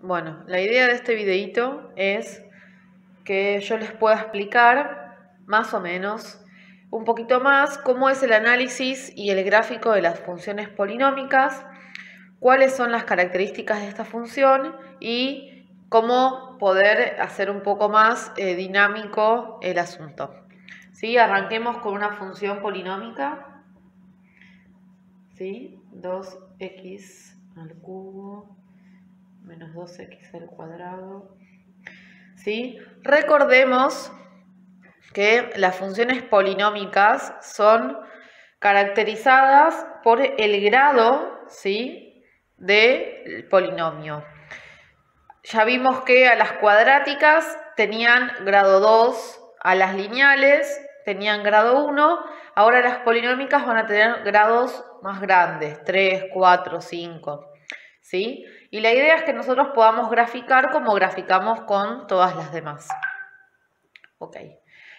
Bueno, la idea de este videito es que yo les pueda explicar más o menos un poquito más cómo es el análisis y el gráfico de las funciones polinómicas, cuáles son las características de esta función y cómo poder hacer un poco más dinámico el asunto. ¿Sí? Arranquemos con una función polinómica. ¿Sí? 2x al cubo menos 2x al cuadrado. ¿Sí? Recordemos que las funciones polinómicas son caracterizadas por el grado, ¿sí?, del polinomio. Ya vimos que a las cuadráticas tenían grado 2, a las lineales tenían grado 1, ahora las polinómicas van a tener grados más grandes, 3, 4, 5, ¿sí? Y la idea es que nosotros podamos graficar como graficamos con todas las demás. Ok,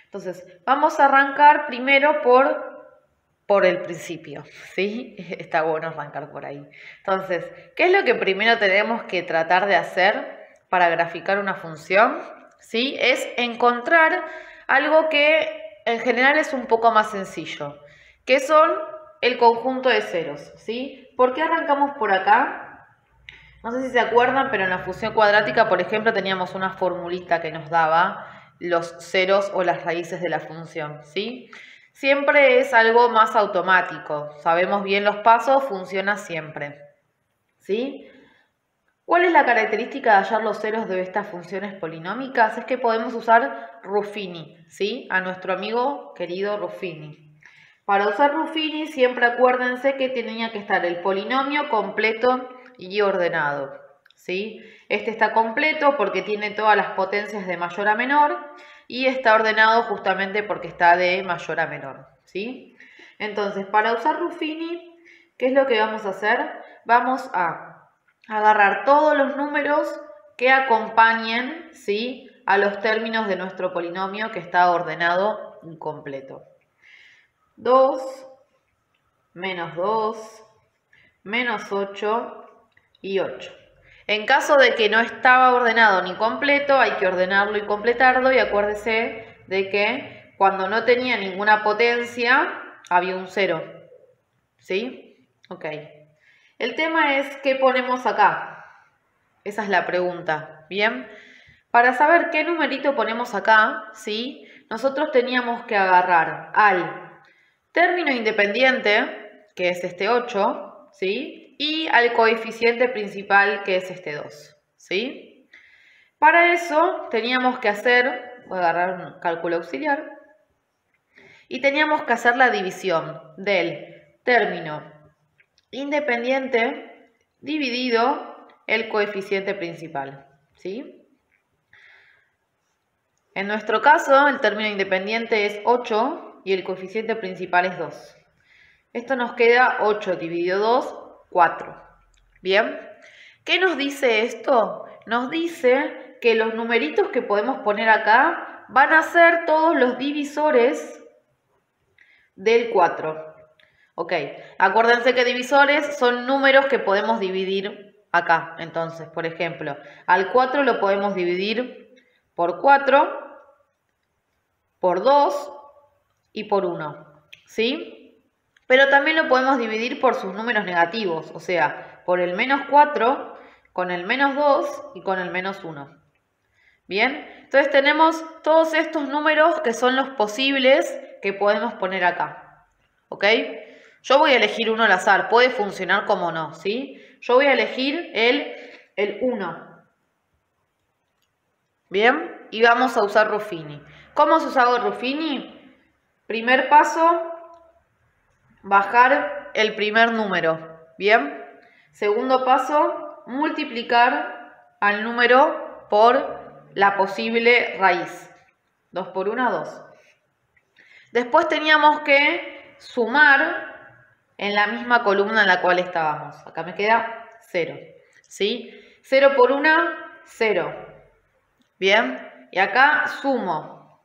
entonces vamos a arrancar primero por el principio, ¿sí? Está bueno arrancar por ahí. Entonces, ¿qué es lo que primero tenemos que tratar de hacer para graficar una función? ¿Sí? Es encontrar algo que en general es un poco más sencillo, que son el conjunto de ceros, ¿sí? ¿Por qué arrancamos por acá? No sé si se acuerdan, pero en la función cuadrática, por ejemplo, teníamos una formulita que nos daba los ceros o las raíces de la función, ¿sí? Siempre es algo más automático. Sabemos bien los pasos, funciona siempre, ¿sí? ¿Cuál es la característica de hallar los ceros de estas funciones polinómicas? Es que podemos usar Ruffini, ¿sí? A nuestro amigo querido Ruffini. Para usar Ruffini siempre acuérdense que tenía que estar el polinomio completo y ordenado, ¿sí? Este está completo porque tiene todas las potencias de mayor a menor y está ordenado justamente porque está de mayor a menor, ¿sí? Entonces, para usar Ruffini, ¿qué es lo que vamos a hacer? Vamos a agarrar todos los números que acompañen, ¿sí?, a los términos de nuestro polinomio que está ordenado y completo. 2, menos 2, menos 8 y 8. En caso de que no estaba ordenado ni completo, hay que ordenarlo y completarlo, y acuérdese de que cuando no tenía ninguna potencia, había un 0. ¿Sí? Ok. El tema es, ¿qué ponemos acá? Esa es la pregunta, ¿bien? Para saber qué numerito ponemos acá, ¿sí?, nosotros teníamos que agarrar al término independiente, que es este 8, ¿sí?, y al coeficiente principal, que es este 2, ¿sí? Para eso teníamos que hacer, voy a agarrar un cálculo auxiliar, y teníamos que hacer la división del término independiente dividido el coeficiente principal, ¿sí? En nuestro caso, el término independiente es 8 y el coeficiente principal es 2. Esto nos queda 8 dividido 2, 4. ¿Bien? ¿Qué nos dice esto? Nos dice que los numeritos que podemos poner acá van a ser todos los divisores del 4. Ok, acuérdense que divisores son números que podemos dividir acá. Entonces, por ejemplo, al 4 lo podemos dividir por 4, por 2 y por 1, ¿sí? Pero también lo podemos dividir por sus números negativos, o sea, por el menos 4, con el menos 2 y con el menos 1. ¿Bien? Entonces tenemos todos estos números que son los posibles que podemos poner acá. ¿Ok? Yo voy a elegir uno al azar, puede funcionar como no, ¿sí? Yo voy a elegir el 1. ¿Bien? Y vamos a usar Ruffini. ¿Cómo se usa Ruffini? Primer paso, bajar el primer número. ¿Bien? Segundo paso, multiplicar al número por la posible raíz. 2 por 1, 2. Después teníamos que sumar en la misma columna en la cual estábamos. Acá me queda 0. ¿Sí? 0 por 1, 0. ¿Bien? Y acá sumo.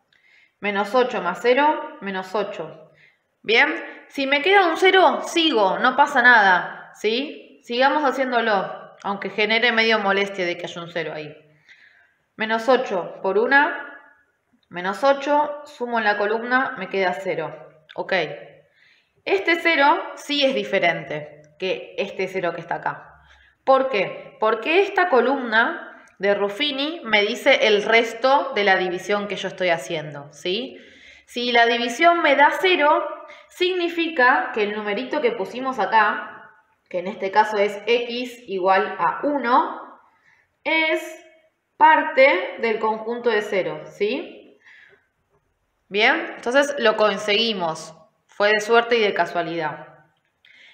Menos 8 más 0, menos 8. ¿Bien? Si me queda un 0, sigo, no pasa nada. ¿Sí? Sigamos haciéndolo. aunque genere medio molestia de que haya un 0 ahí. Menos 8 por 1, menos 8, sumo en la columna, me queda 0. Ok. Este 0 sí es diferente que este 0 que está acá. ¿Por qué? Porque esta columna de Ruffini me dice el resto de la división que yo estoy haciendo, ¿sí? Si la división me da 0, significa que el numerito que pusimos acá, que en este caso es x igual a 1, es parte del conjunto de 0, ¿sí? Bien, entonces lo conseguimos. Fue de suerte y de casualidad.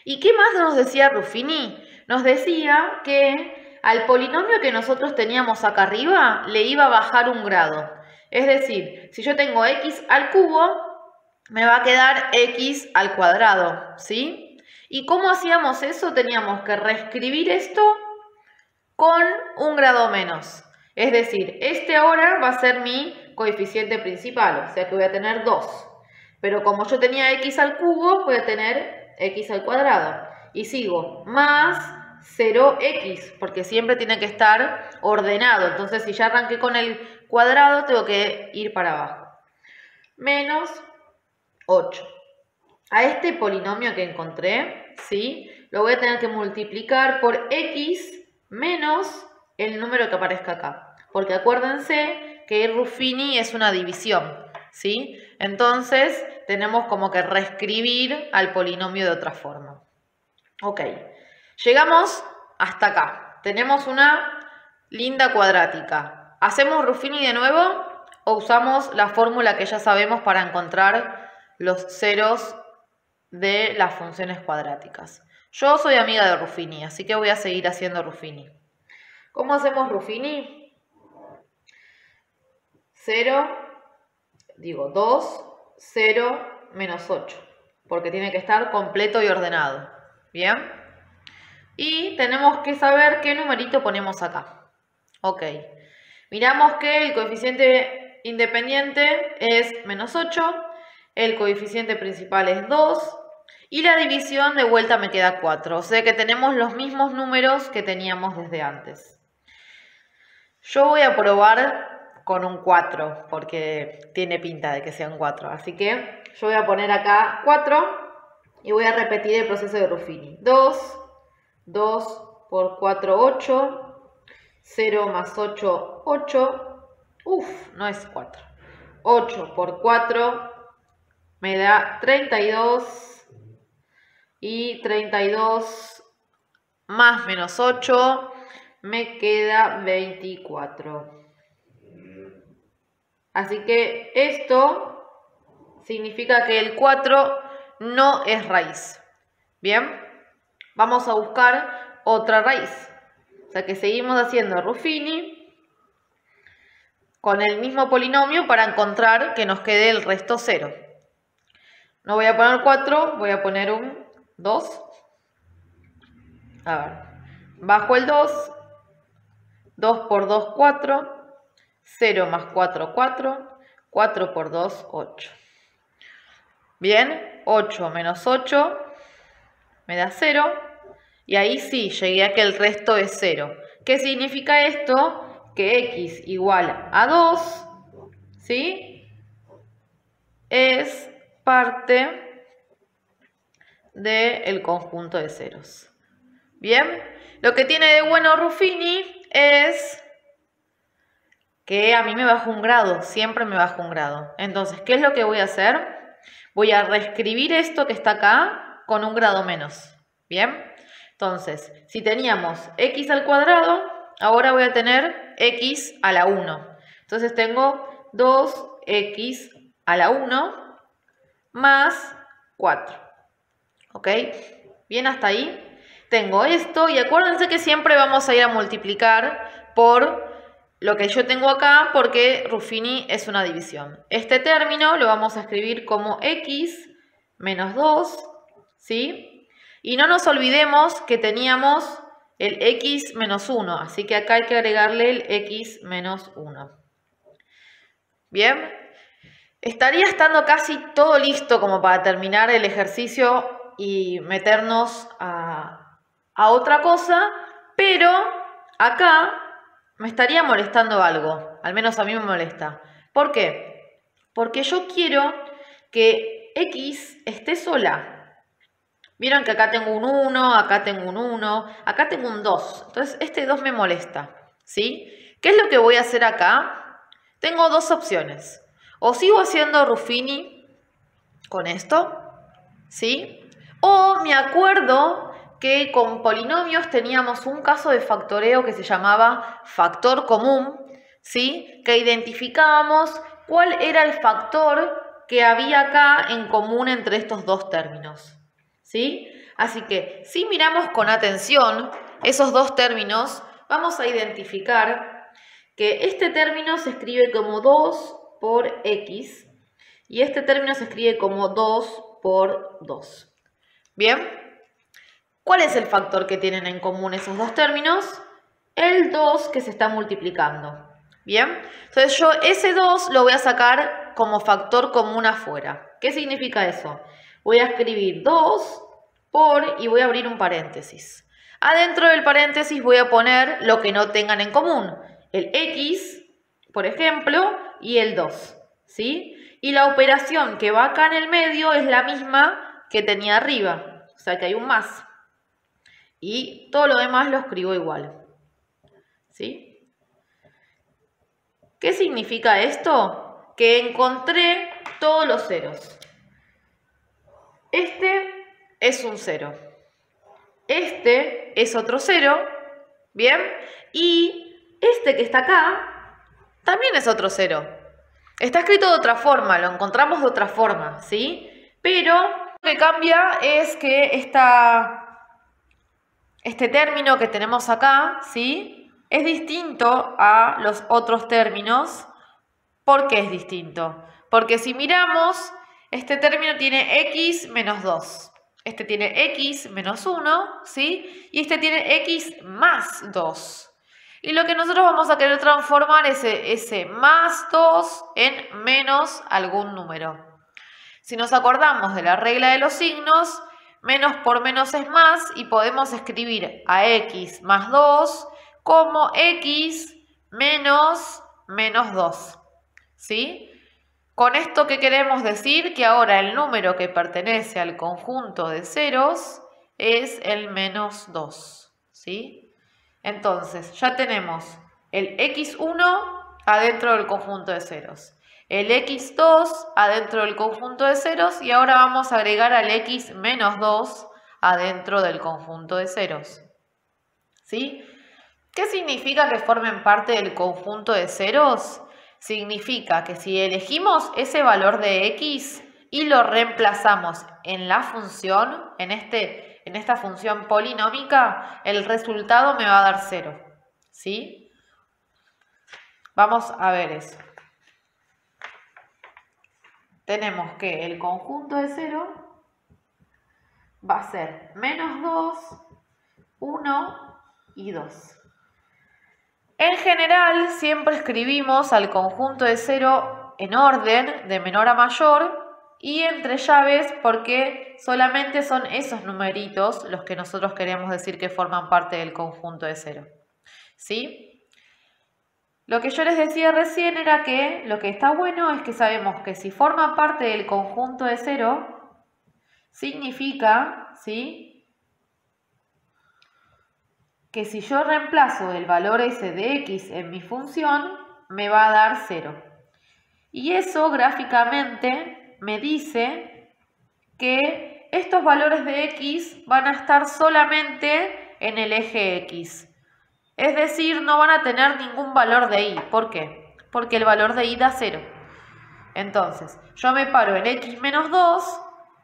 ¿Y qué más nos decía Ruffini? Nos decía que al polinomio que nosotros teníamos acá arriba le iba a bajar un grado. Es decir, si yo tengo x al cubo, me va a quedar x al cuadrado, ¿sí? ¿Y cómo hacíamos eso? Teníamos que reescribir esto con un grado menos. Es decir, este ahora va a ser mi coeficiente principal, o sea que voy a tener 2. Pero como yo tenía x al cubo, voy a tener x al cuadrado. Y sigo, más 0x, porque siempre tiene que estar ordenado. Entonces, si ya arranqué con el cuadrado, tengo que ir para abajo. Menos 8. A este polinomio que encontré, ¿sí? Lo voy a tener que multiplicar por x menos el número que aparezca acá. Porque acuérdense que Ruffini es una división, ¿sí? Entonces, tenemos como que reescribir al polinomio de otra forma. Ok, llegamos hasta acá. Tenemos una linda cuadrática. ¿Hacemos Ruffini de nuevo o usamos la fórmula que ya sabemos para encontrar los ceros de las funciones cuadráticas? Yo soy amiga de Ruffini, así que voy a seguir haciendo Ruffini. ¿Cómo hacemos Ruffini? 2, 0, menos 8, porque tiene que estar completo y ordenado. ¿Bien? Y tenemos que saber qué numerito ponemos acá. Ok. Miramos que el coeficiente independiente es menos 8, el coeficiente principal es 2 y la división de vuelta me queda 4. O sea que tenemos los mismos números que teníamos desde antes. Yo voy a probar con un 4, porque tiene pinta de que sea un 4. Así que yo voy a poner acá 4 y voy a repetir el proceso de Ruffini. 2 por 4, 8. 0 más 8, 8. No es 4. 8 por 4 me da 32. Y 32 más menos 8 me queda 24. Así que esto significa que el 4 no es raíz. Bien, vamos a buscar otra raíz. O sea que seguimos haciendo Ruffini con el mismo polinomio para encontrar que nos quede el resto 0. No voy a poner 4, voy a poner un 2. A ver, bajo el 2, 2 por 2, 4. 0 más 4, 4. 4 por 2, 8. Bien, 8 menos 8 me da 0. Y ahí sí, llegué a que el resto es 0. ¿Qué significa esto? Que x igual a 2, ¿sí? Es parte del conjunto de ceros. Bien, lo que tiene de bueno Ruffini es que a mí me baja un grado, siempre me baja un grado. Entonces, ¿qué es lo que voy a hacer? Voy a reescribir esto que está acá con un grado menos. ¿Bien? Entonces, si teníamos x al cuadrado, ahora voy a tener x a la 1. Entonces tengo 2x a la 1 más 4. ¿Ok? Bien, hasta ahí. Tengo esto y acuérdense que siempre vamos a ir a multiplicar por lo que yo tengo acá porque Ruffini es una división. Este término lo vamos a escribir como x menos 2, ¿sí? Y no nos olvidemos que teníamos el x menos 1, así que acá hay que agregarle el x menos 1. Bien, estaría estando casi todo listo como para terminar el ejercicio y meternos a otra cosa, pero acá me estaría molestando algo, al menos a mí me molesta. ¿Por qué? Porque yo quiero que X esté sola. Vieron que acá tengo un 1, acá tengo un 1, acá tengo un 2. Entonces este 2 me molesta, ¿sí? ¿Qué es lo que voy a hacer acá? Tengo dos opciones. O sigo haciendo Ruffini con esto, ¿sí? O me acuerdo que con polinomios teníamos un caso de factoreo que se llamaba factor común, ¿sí? Que identificábamos cuál era el factor que había acá en común entre estos dos términos, ¿sí? Así que si miramos con atención esos dos términos, vamos a identificar que este término se escribe como 2 por x y este término se escribe como 2 por 2. ¿Bien? ¿Cuál es el factor que tienen en común esos dos términos? El 2 que se está multiplicando. ¿Bien? Entonces yo ese 2 lo voy a sacar como factor común afuera. ¿Qué significa eso? Voy a escribir 2 por y voy a abrir un paréntesis. Adentro del paréntesis voy a poner lo que no tengan en común. El x, por ejemplo, y el 2. ¿Sí? Y la operación que va acá en el medio es la misma que tenía arriba. O sea que hay un más. Y todo lo demás lo escribo igual. ¿Sí? ¿Qué significa esto? Que encontré todos los ceros. Este es un 0. Este es otro 0. ¿Bien? Y este que está acá también es otro 0. Está escrito de otra forma, lo encontramos de otra forma, ¿sí? Pero lo que cambia es que este término que tenemos acá, ¿sí? Es distinto a los otros términos. ¿Por qué es distinto? Porque si miramos, este término tiene x menos 2. Este tiene x menos 1, ¿sí? Y este tiene x más 2. Y lo que nosotros vamos a querer transformar es ese más 2 en menos algún número. Si nos acordamos de la regla de los signos, menos por menos es más y podemos escribir a x más 2 como x menos 2. ¿Sí? Con esto, ¿qué queremos decir? Que ahora el número que pertenece al conjunto de ceros es el menos 2. ¿Sí? Entonces, ya tenemos el x1 adentro del conjunto de ceros, el x2 adentro del conjunto de ceros y ahora vamos a agregar al x menos 2 adentro del conjunto de ceros. ¿Sí? ¿Qué significa que formen parte del conjunto de ceros? Significa que si elegimos ese valor de x y lo reemplazamos en la función, en esta función polinómica, el resultado me va a dar 0. ¿Sí? Vamos a ver eso. Tenemos que el conjunto de 0 va a ser menos 2, 1 y 2. En general, siempre escribimos al conjunto de 0 en orden, de menor a mayor, y entre llaves porque solamente son esos numeritos los que nosotros queremos decir que forman parte del conjunto de 0. ¿Sí? Lo que yo les decía recién era que lo que está bueno es que sabemos que si forman parte del conjunto de 0, significa, ¿sí?, que si yo reemplazo el valor ese de x en mi función, me va a dar 0. Y eso gráficamente me dice que estos valores de x van a estar solamente en el eje x. Es decir, no van a tener ningún valor de y. ¿Por qué? Porque el valor de y da 0. Entonces, yo me paro en x menos 2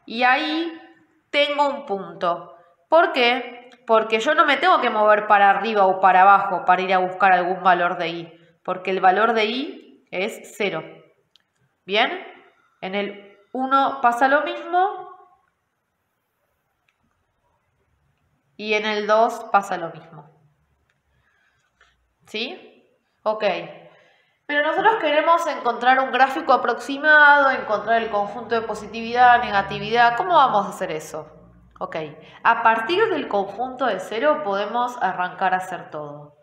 y ahí tengo un punto. ¿Por qué? Porque yo no me tengo que mover para arriba o para abajo para ir a buscar algún valor de y, porque el valor de y es 0. ¿Bien? En el 1 pasa lo mismo y en el 2 pasa lo mismo. ¿Sí? Ok. Pero nosotros queremos encontrar un gráfico aproximado, encontrar el conjunto de positividad, negatividad. ¿Cómo vamos a hacer eso? Ok, a partir del conjunto de 0 podemos arrancar a hacer todo.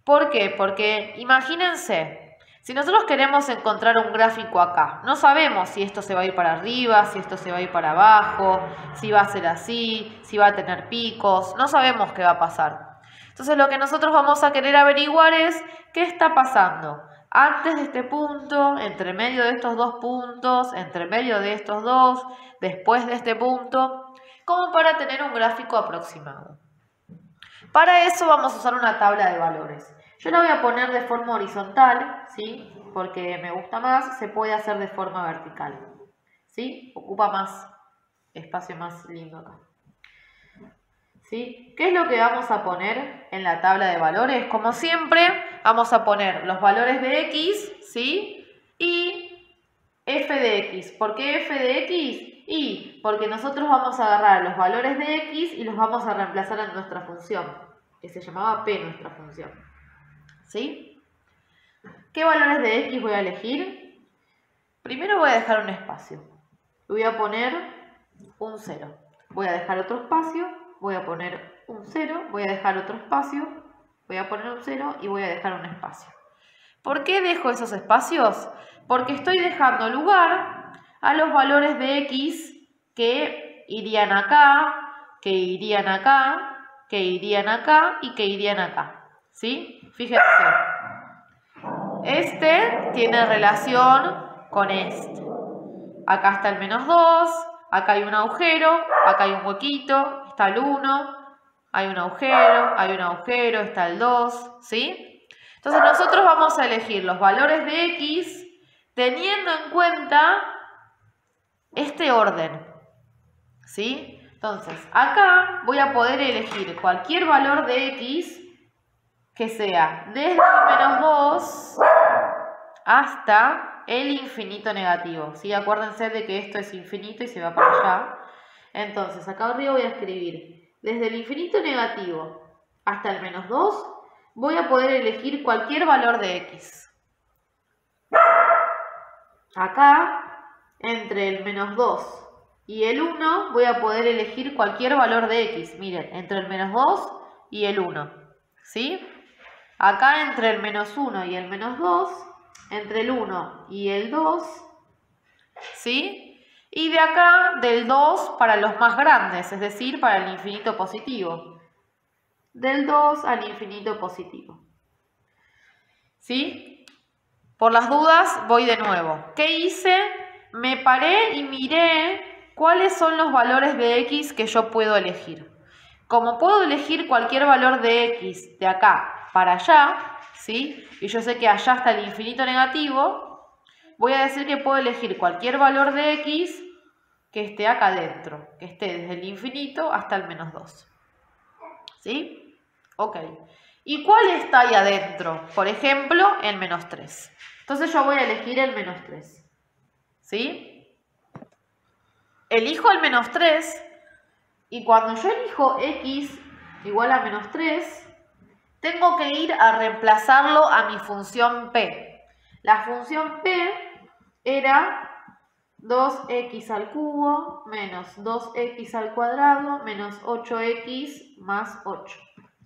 ¿Por qué? Porque imagínense, si nosotros queremos encontrar un gráfico acá, no sabemos si esto se va a ir para arriba, si esto se va a ir para abajo, si va a ser así, si va a tener picos, no sabemos qué va a pasar. Entonces lo que nosotros vamos a querer averiguar es qué está pasando antes de este punto, entre medio de estos dos puntos, entre medio de estos dos, después de este punto, como para tener un gráfico aproximado. Para eso vamos a usar una tabla de valores. Yo la voy a poner de forma horizontal, ¿sí? Porque me gusta más, se puede hacer de forma vertical, ¿sí? Ocupa más espacio, más lindo acá. ¿Sí? ¿Qué es lo que vamos a poner en la tabla de valores? Como siempre, vamos a poner los valores de x, ¿sí? Y f de x. ¿Por qué f de x? Y porque nosotros vamos a agarrar los valores de x y los vamos a reemplazar en nuestra función, que se llamaba p nuestra función. ¿Sí? ¿Qué valores de x voy a elegir? Primero voy a dejar un espacio. Voy a poner un 0. Voy a dejar otro espacio, voy a poner un 0, voy a dejar otro espacio, voy a poner un 0 y voy a dejar un espacio. ¿Por qué dejo esos espacios? Porque estoy dejando lugar a los valores de x que irían acá, que irían acá, que irían acá y que irían acá. ¿Sí? Fíjense. Este tiene relación con este. Acá está el -2, acá hay un agujero, acá hay un huequito, está el 1, hay un agujero, está el 2, ¿sí? Entonces nosotros vamos a elegir los valores de x teniendo en cuenta este orden, ¿sí? Entonces acá voy a poder elegir cualquier valor de x que sea desde el -2 hasta el infinito negativo, ¿sí? Acuérdense de que esto es infinito y se va para allá. Entonces, acá arriba voy a escribir desde el infinito negativo hasta el -2, voy a poder elegir cualquier valor de x. Acá, entre el -2 y el 1, voy a poder elegir cualquier valor de x. Miren, entre el -2 y el 1, ¿sí? Acá entre el -1 y el -2, entre el 1 y el 2, ¿sí? Y de acá del 2 para los más grandes, es decir, para el infinito positivo. Del 2 al infinito positivo. ¿Sí? Por las dudas voy de nuevo. ¿Qué hice? Me paré y miré cuáles son los valores de x que yo puedo elegir. Como puedo elegir cualquier valor de x de acá para allá, ¿sí? Y yo sé que allá está el infinito negativo, voy a decir que puedo elegir cualquier valor de x que esté acá adentro, que esté desde el infinito hasta el -2. ¿Sí? Ok. ¿Y cuál está ahí adentro? Por ejemplo, el -3. Entonces yo voy a elegir el -3. ¿Sí? Elijo el -3 y cuando yo elijo x igual a -3, tengo que ir a reemplazarlo a mi función p. La función p era 2x al cubo menos 2x al cuadrado menos 8x más 8.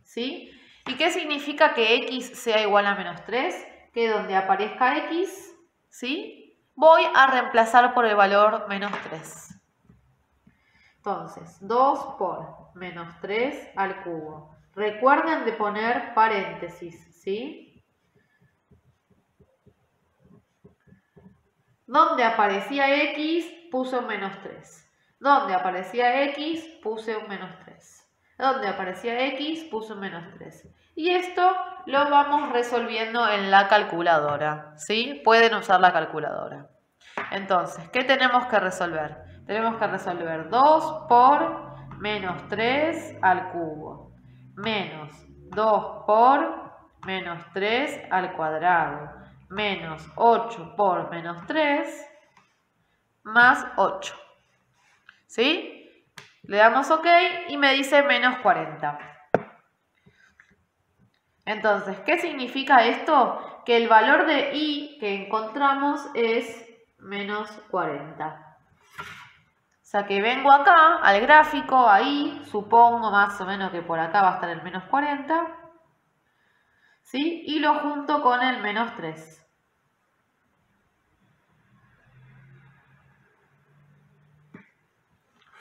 ¿Sí? ¿Y qué significa que x sea igual a -3? Que donde aparezca x, ¿sí? Voy a reemplazar por el valor -3. Entonces, 2 por -3 al cubo. Recuerden de poner paréntesis, ¿sí? Donde aparecía x, puse un -3. Donde aparecía x, puse un -3. Donde aparecía x, puse un -3. Y esto lo vamos resolviendo en la calculadora, ¿sí? Pueden usar la calculadora. Entonces, ¿qué tenemos que resolver? Tenemos que resolver 2 por -3 al cubo, menos 2 por -3 al cuadrado, menos 8 por -3, más 8. ¿Sí? Le damos OK y me dice menos 40. Entonces, ¿qué significa esto? Que el valor de y que encontramos es menos 40. sea que vengo acá al gráfico, ahí, supongo más o menos que por acá va a estar el menos 40, ¿sí? Y lo junto con el menos 3.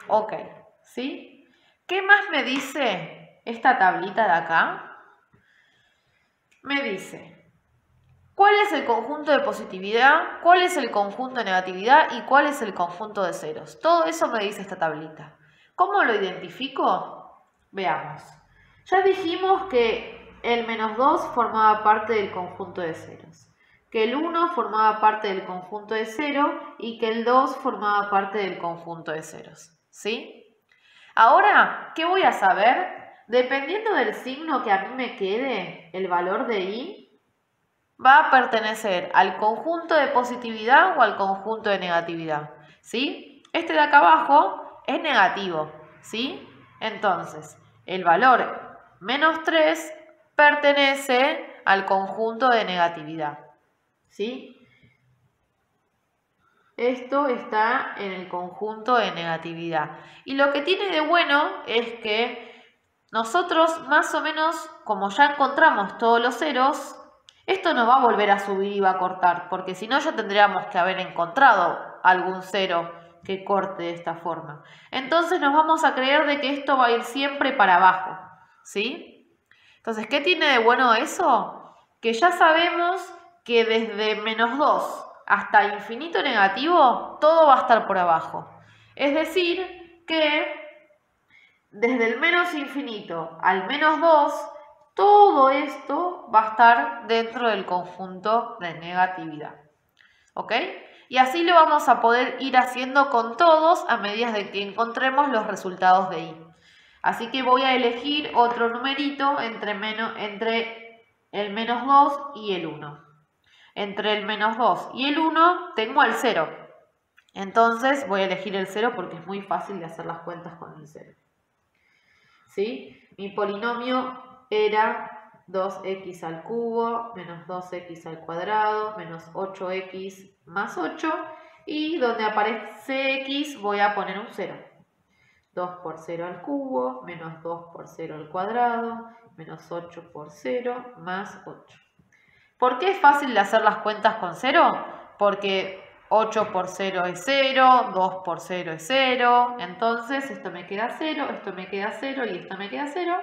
Ok, ¿sí? ¿Qué más me dice esta tablita de acá? Me dice, ¿cuál es el conjunto de positividad? ¿Cuál es el conjunto de negatividad? ¿Y cuál es el conjunto de ceros? Todo eso me dice esta tablita. ¿Cómo lo identifico? Veamos. Ya dijimos que el menos 2 formaba parte del conjunto de ceros, que el 1 formaba parte del conjunto de 0 y que el 2 formaba parte del conjunto de ceros, ¿sí? Ahora, ¿qué voy a saber? Dependiendo del signo que a mí me quede, el valor de i va a pertenecer al conjunto de positividad o al conjunto de negatividad, ¿sí? Este de acá abajo es negativo, ¿sí? Entonces, el valor menos 3 pertenece al conjunto de negatividad, ¿sí? Esto está en el conjunto de negatividad. Y lo que tiene de bueno es que nosotros más o menos, como ya encontramos todos los ceros, esto no va a volver a subir y va a cortar, porque si no ya tendríamos que haber encontrado algún cero que corte de esta forma. Entonces nos vamos a creer de que esto va a ir siempre para abajo, ¿sí? Entonces, ¿qué tiene de bueno eso? Que ya sabemos que desde menos 2 hasta infinito negativo, todo va a estar por abajo. Es decir, que desde el menos infinito al menos 2, todo esto va a estar dentro del conjunto de negatividad. ¿Ok? Y así lo vamos a poder ir haciendo con todos a medida de que encontremos los resultados de i. Así que voy a elegir otro numerito entre el menos 2 y el 1. Entre el menos 2 y el 1 tengo el 0. Entonces voy a elegir el 0 porque es muy fácil de hacer las cuentas con el 0. ¿Sí? Mi polinomio era 2x al cubo menos 2x al cuadrado menos 8x más 8. Y donde aparece x voy a poner un 0. 2 por 0 al cubo menos 2 por 0 al cuadrado menos 8 por 0 más 8. ¿Por qué es fácil de hacer las cuentas con 0? Porque 8 por 0 es 0, 2 por 0 es 0, entonces esto me queda 0, esto me queda 0 y esto me queda 0,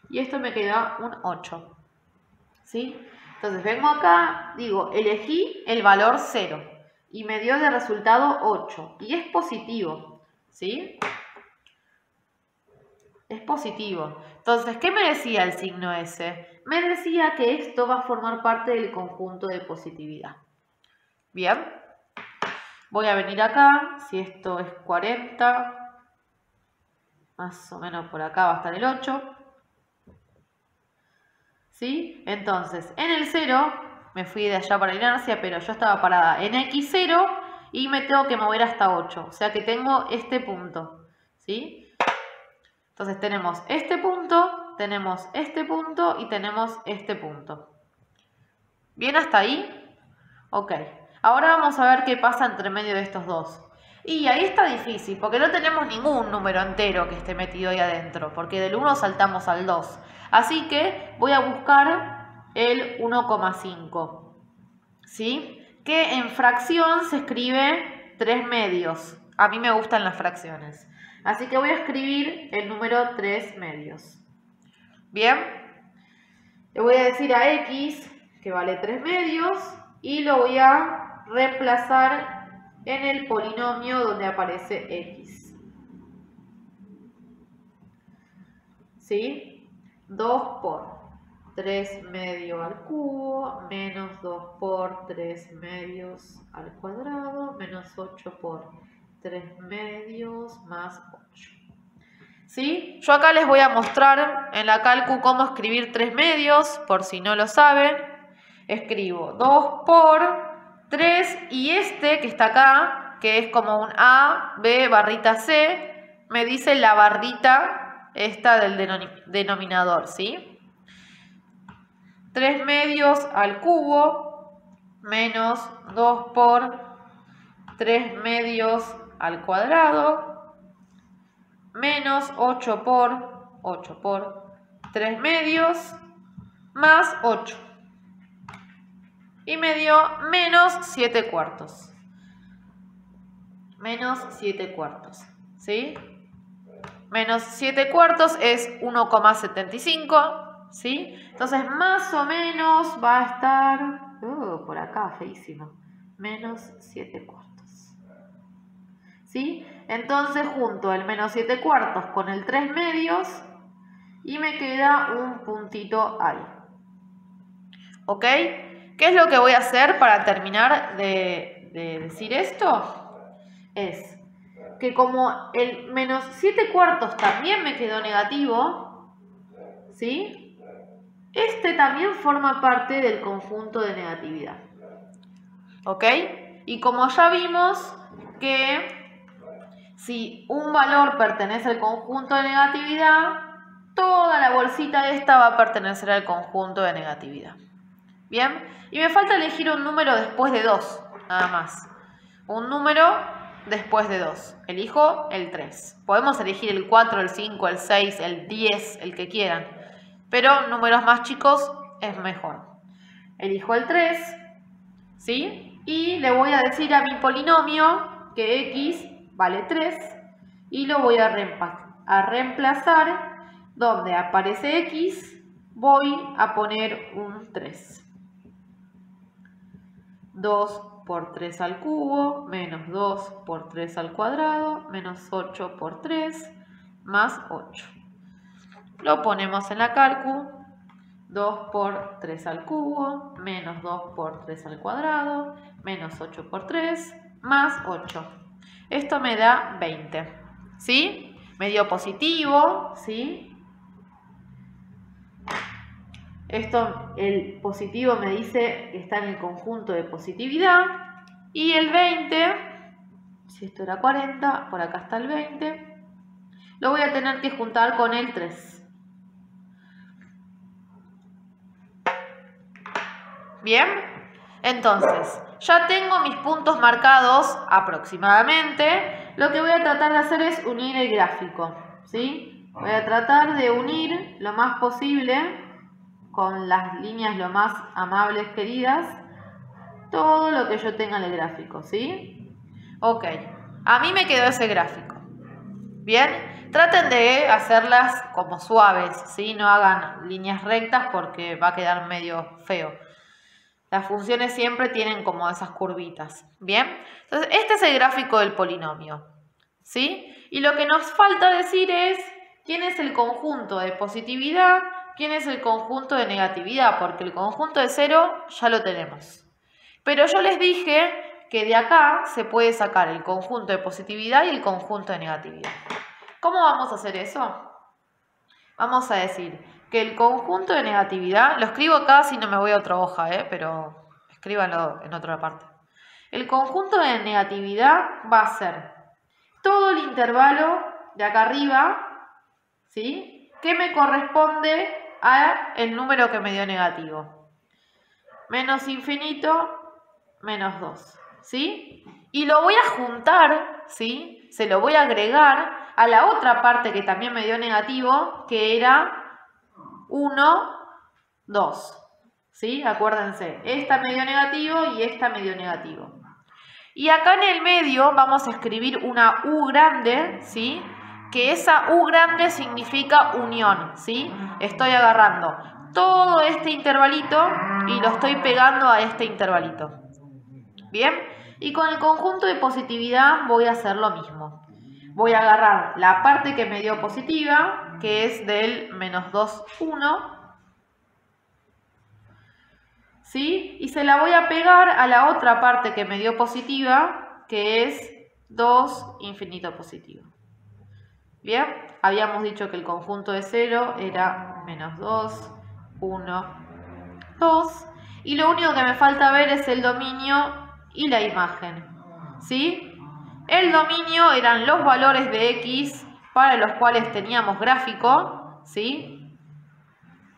y esto me queda un 8, ¿sí? Entonces vengo acá, digo, elegí el valor 0 y me dio de resultado 8, y es positivo, ¿sí? Es positivo. Entonces, ¿qué me decía el signo S? Me decía que esto va a formar parte del conjunto de positividad. Bien. Voy a venir acá, si esto es 40, más o menos por acá va a estar el 8. ¿Sí? Entonces, en el 0, me fui de allá para inercia, pero yo estaba parada en x0 y me tengo que mover hasta 8. O sea que tengo este punto, ¿sí? Entonces tenemos este punto, tenemos este punto y tenemos este punto. ¿Bien hasta ahí? Ok. Ahora vamos a ver qué pasa entre medio de estos dos. Y ahí está difícil, porque no tenemos ningún número entero que esté metido ahí adentro, porque del 1 saltamos al 2. Así que voy a buscar el 1,5, ¿sí? Que en fracción se escribe 3 medios. A mí me gustan las fracciones. Así que voy a escribir el número 3 medios. ¿Bien? Le voy a decir a x, que vale 3 medios, y lo voy a reemplazar en el polinomio donde aparece x. ¿Sí? 2 por 3 medios al cubo, menos 2 por 3 medios al cuadrado, menos 8 por 3 medios más 8. ¿Sí? Yo acá les voy a mostrar en la calcu cómo escribir 3 medios, por si no lo saben. Escribo 2 por 3 y este que está acá, que es como un A, B, barrita C, me dice la barrita esta del denominador, ¿sí? 3 medios al cubo menos 2 por 3 medios al cuadrado menos 8 por 3 medios más 8. Y me dio menos 7 cuartos. Menos 7 cuartos. ¿Sí? Menos 7 cuartos es 1,75. ¿Sí? Entonces más o menos va a estar por acá, feísimo. Menos 7 cuartos. ¿Sí? Entonces junto el menos 7 cuartos con el 3 medios y me queda un puntito ahí. ¿Ok? ¿Qué es lo que voy a hacer para terminar de decir esto? Es que como el menos 7 cuartos también me quedó negativo, ¿sí? Este también forma parte del conjunto de negatividad. ¿Ok? Y como ya vimos que si un valor pertenece al conjunto de negatividad, toda la bolsita esta va a pertenecer al conjunto de negatividad. ¿Bien? Y me falta elegir un número después de 2, nada más. Un número después de 2. Elijo el 3. Podemos elegir el 4, el 5, el 6, el 10, el que quieran. Pero números más chicos es mejor. Elijo el 3, ¿sí? Y le voy a decir a mi polinomio que x vale 3 y lo voy a reemplazar. Donde aparece x, voy a poner un 3. 2 por 3 al cubo, menos 2 por 3 al cuadrado, menos 8 por 3, más 8. Lo ponemos en la calcu. 2 por 3 al cubo, menos 2 por 3 al cuadrado, menos 8 por 3, más 8. Esto me da 20. ¿Sí? Me dio positivo, ¿sí? Esto, el positivo me dice que está en el conjunto de positividad. Y el 20, si esto era 40, por acá está el 20, lo voy a tener que juntar con el 3. Bien, entonces, ya tengo mis puntos marcados aproximadamente. Lo que voy a tratar de hacer es unir el gráfico, ¿sí? Voy a tratar de unir lo más posible con las líneas lo más amables queridas, todo lo que yo tenga en el gráfico, ¿sí? Ok, a mí me quedó ese gráfico. Bien, traten de hacerlas como suaves, ¿sí? No hagan líneas rectas porque va a quedar medio feo. Las funciones siempre tienen como esas curvitas, ¿bien? Entonces, este es el gráfico del polinomio, ¿sí? Y lo que nos falta decir es quién es el conjunto de positividad, quién es el conjunto de negatividad, porque el conjunto de 0 ya lo tenemos. Pero yo les dije que de acá se puede sacar el conjunto de positividad y el conjunto de negatividad. ¿Cómo vamos a hacer eso? Vamos a decir que el conjunto de negatividad, lo escribo acá si no me voy a otra hoja, pero escríbanlo en otra parte. El conjunto de negatividad va a ser todo el intervalo de acá arriba, ¿sí? Que me corresponde a el número que me dio negativo. Menos infinito, menos 2, ¿sí? Y lo voy a juntar, ¿sí? Se lo voy a agregar a la otra parte que también me dio negativo, que era 1, 2, ¿sí? Acuérdense, esta me dio negativo y esta me dio negativo. Y acá en el medio vamos a escribir una U grande, ¿sí? Que esa U grande significa unión, ¿sí? Estoy agarrando todo este intervalito y lo estoy pegando a este intervalito. ¿Bien? Y con el conjunto de positividad voy a hacer lo mismo. Voy a agarrar la parte que me dio positiva, que es del menos 2, 1, ¿sí? Y se la voy a pegar a la otra parte que me dio positiva, que es 2 infinito positivo. Bien, habíamos dicho que el conjunto de 0 era menos 2, 1, 2. Y lo único que me falta ver es el dominio y la imagen, ¿sí? El dominio eran los valores de x para los cuales teníamos gráfico, ¿sí?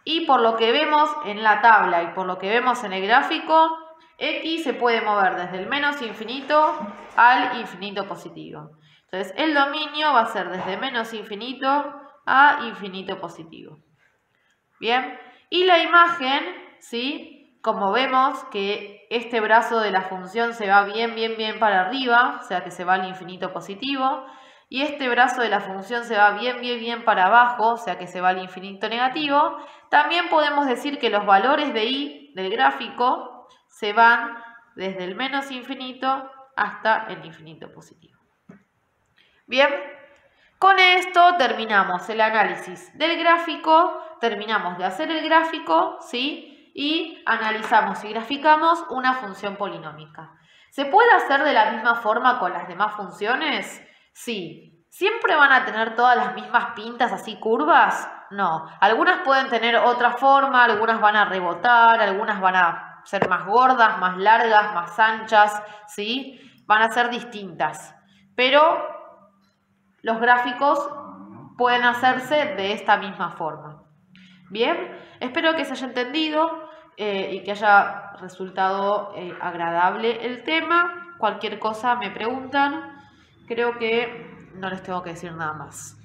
Y por lo que vemos en la tabla y por lo que vemos en el gráfico, X se puede mover desde el menos infinito al infinito positivo. Entonces, el dominio va a ser desde menos infinito a infinito positivo. Bien, y la imagen, ¿sí? Como vemos que este brazo de la función se va bien para arriba, o sea que se va al infinito positivo, y este brazo de la función se va bien para abajo, o sea que se va al infinito negativo, también podemos decir que los valores de y del gráfico se van desde el menos infinito hasta el infinito positivo. Bien, con esto terminamos el análisis del gráfico, terminamos de hacer el gráfico, ¿sí? Y analizamos y graficamos una función polinómica. ¿Se puede hacer de la misma forma con las demás funciones? Sí. ¿Siempre van a tener todas las mismas pintas así curvas? No. Algunas pueden tener otra forma, algunas van a rebotar, algunas van a ser más gordas, más largas, más anchas, ¿sí? Van a ser distintas. Pero los gráficos pueden hacerse de esta misma forma. Bien, espero que se haya entendido y que haya resultado agradable el tema. Cualquier cosa me preguntan. Creo que no les tengo que decir nada más.